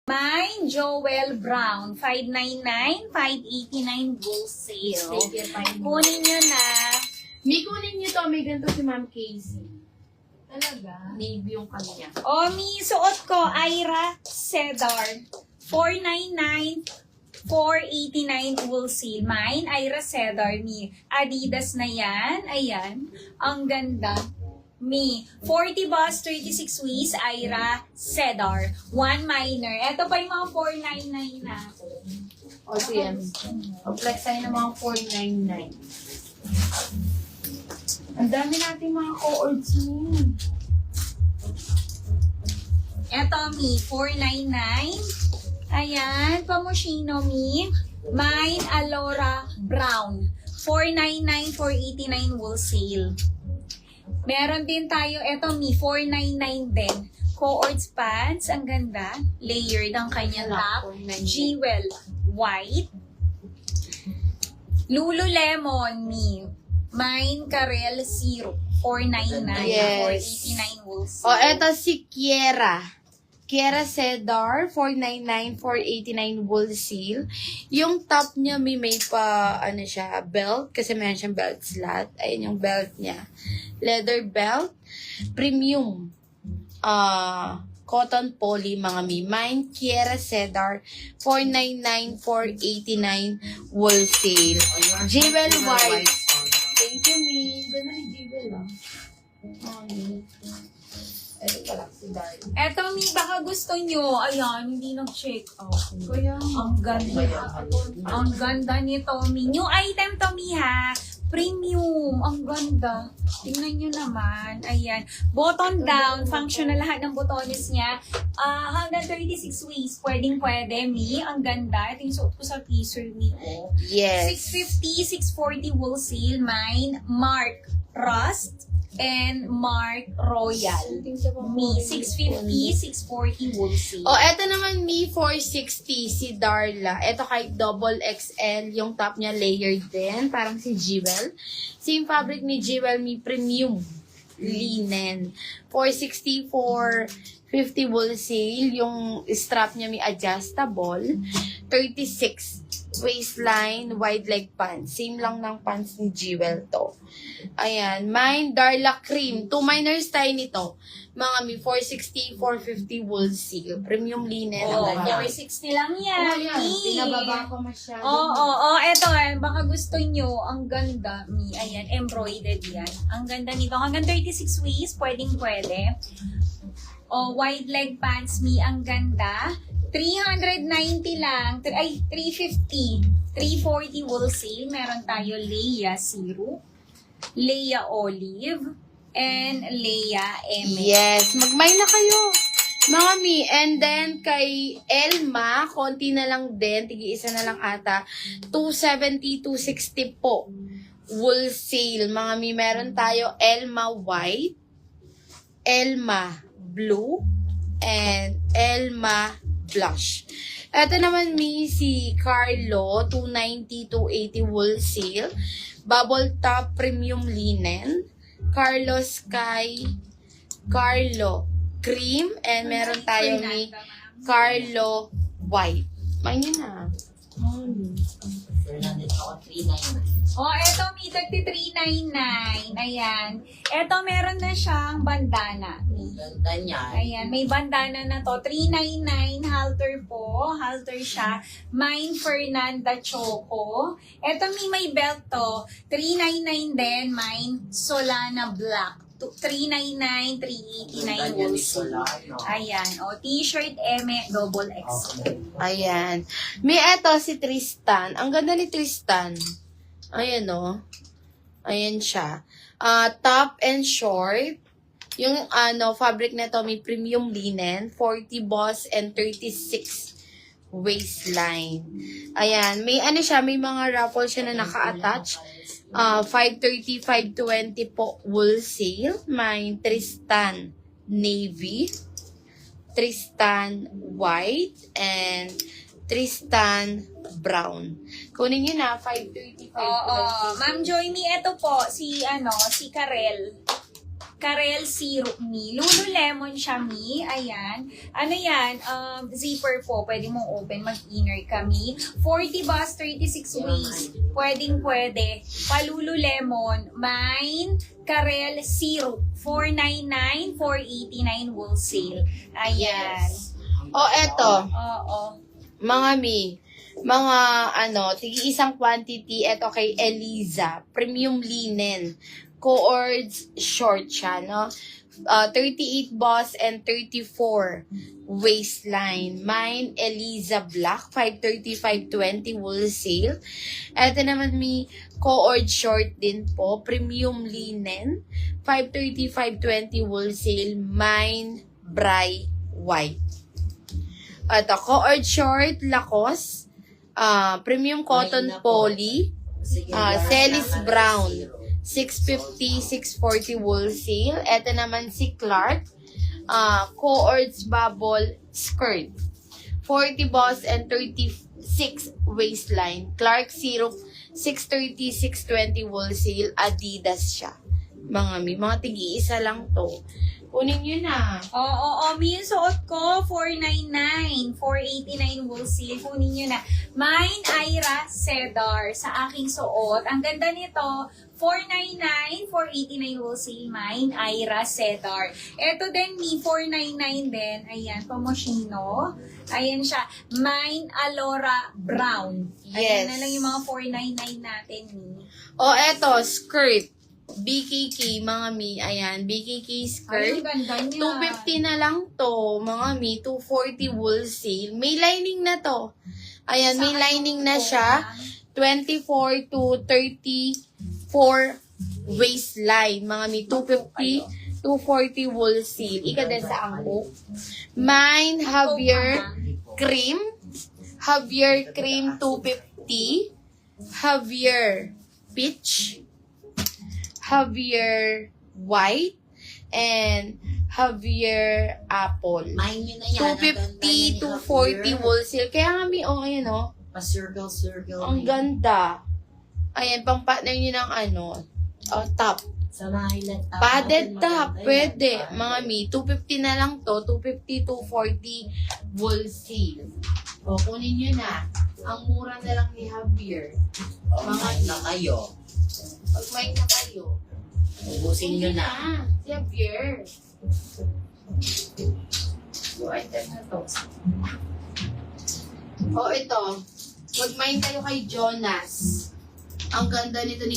Mine, Joel Brown. 599, 589 wholesale. Kunin nyo na. May kunin niyo to. May ganito si Ma'am Casey. Talaga? Navy yung kanya. O, mi, suot ko, Ira Cedar. 499, 489 wholesale. Mine, Ira Cedar. Mi, Adidas na yan. Ayan. Ang ganda. Mi, 40 bus, 36 waist, Ira Cedar. 1 minor. Ito pa yung mga 499 na. O, so yan. Flex tayo ng mga 499. Ang dami natin mga co-ords niya. Ito, Mi, 499. Ayan, Pamushino, Mi. Mine, Alora Brown. 499, 489 wholesale. Meron din tayo, ito, Mi, 499 din. Co-ords pants, ang ganda. Layered ang kanyang top. Jewel, white. Lululemon, Mi. Mine, Karel, Zero. 499, Yes. 489 wholesale. O, eto si Kiera. Kiera Cedar, 499, 489 wholesale. Yung top niya may pa, ano siya, belt. Kasi meron siyang belt slot. Ayun yung belt niya. Leather belt. Premium. Cotton poly, mga Mine, Kiera Cedar, 499, 489 wholesale. Jewel white. Thank you, Mi. Ganda ni Jewel, ah. Ito pala si Darling. Eto, Mi, baka gusto nyo. Ayan, hindi nag-check out. Kuya, Ang ganda. Ang ganda nito, Mi. New item to, Mi, ha? Premium. Ang ganda. Tingnan nyo naman. Ayan. Button down. Functional lahat ng botones niya. Hanggang 36 waist. Pwedeng-pwede, Mi. Ang ganda. Ito yung suot ko sa teaser nito. yes. 650, 640 wholesale. Mine, Mark Rust and Mark Royal. Mi, 650, 640 wholesale. O, eto naman Mi 460, si Darla. Eto kahit double XL, yung top niya layered din, parang si Jewel. Same fabric ni Jewel, Mi premium linen. 460, 450 wholesale. Yung strap niya Mi adjustable. 36 waistline, wide leg pants. Same lang ng pants ni Jewel to. Ayan. Mine, Darla Cream. 2 minors tayo nito. Mga Mi 460, 450 wholesale. Premium linen. Oh, Ang ganda. 460 lang yan. Mi. Pinababa ko masyado. Oo. Eto, baka gusto nyo. Ang ganda, Mi. Ayan, embroidered yan. Ang ganda nito. Hanggang 36 waist, pwedeng-pwede. Oh, wide leg pants, Mi. Ang ganda. 390 lang. 350. 340 wholesale. Meron tayo Leia Zero, Leia Olive, and Leia Eme. Yes. Mag-mine na kayo. Mga Mi. And then, kay Elma, konti na lang din. Tigi-isa na lang ata. 270, 260 po. Wholesale. Mga Mi, meron tayo Elma White, Elma Blue, and Elma Blush. Ito naman Mi, si Carlo, 290, 280 wholesale. Bubble top premium linen. Carlo Sky, Carlo cream, and meron tayo Mi Carlo white. Mainin na. Oh, eto, Mi, 3399. Ayan. Eto, meron na siyang bandana. Ganda niya. Ayan, may bandana na to. 399 halter po. Halter siya. Mine Fernanda Choco. Eto, may belt to. 399 din. Mine Solana Black. 399, 389 wholesale. Ayan. O, t-shirt Eme, double X. Ayan. May eto si Tristan. Ang ganda ni Tristan. Ayan o. Ayan siya. Top and short. Yung fabric na to may premium linen. 40 boss and 36 waistline. Ayan. May siya, may mga ruffle siya na naka-attach. 530, 520 po wholesale. May Tristan navy, Tristan white, and Tristan brown. Kunin nyo na, 530, 520. Oo. Ma'am Joy, Mi, eto po, si Karel. Karel Syrup, Mi. Lululemon siya, Mi. Ayan. Ano yan? Zipper po. Pwede mong open, mag-inner kami. 40 bus, 36 waist. Pwede. Palululemon. Mine, Karel Syrup. 499, 489 wholesale. Ayan. O, eto. Oo. Mga mi, mga tigi-isang quantity, eto kay Eliza, premium linen, cords short siya, no? 38 boss and 34 waistline. Mine, Eliza Black, 530, 520 wholesale. Eto naman mi, cord short din po, premium linen, 530, 520 wholesale. Mine, Bry White. At cord short, Lacoste, premium cotton poly, Celis Brown, 650, 640 wholesale. Ito naman si Clark, cords bubble skirt, 40 boss and 36 waistline. Clark Syrup, 630, 620 wholesale. Adidas siya. Mga tigi-isa lang to. Kunin nyo na. Oo, Mi, yung suot ko, 499, 489 wholesale. Kunin nyo na. Mine, Ira Cedar, sa aking suot. Ang ganda nito, 499, 489 wholesale. Mine, Ira Cedar. Ito din, Mi, 499 din. Ayan, pamoshino. Ayan siya. Mine, Alora Brown. Ayan Yes. na lang yung mga 499 natin, Mi. O, eto, skirt. BKK, mga mi. Ayan, BKK Ay, skirt. ang ganda niya. 250 na lang to, mga mi. 240 wholesale. May lining na to. Ayan, may Saan lining yung na po, siya. 24 to 34 waistline. Mga mi, 250, 240 wholesale. Ika din sa angko. Mine, Javier Cream. Javier Cream, 250. Javier Peach. Javier White. And Javier Apple. Mine yun na yan. 250, 240 wholesale. Kaya nga mi, ayan Pa-circle. ang ganda. Ayan, pang partner nyo ng top. Samahin lang. Padded top, pwede. Mga mi, 250 na lang to. 250, 240 wholesale. O, kunin nyo na. Ang mura na lang ni Javier. Mga na kayo. Pag may na kayo. Ubusin nyo na. Si Javier. Yung item na to. O, ito. Mag-mind kayo kay Jonas. Ang ganda nito ni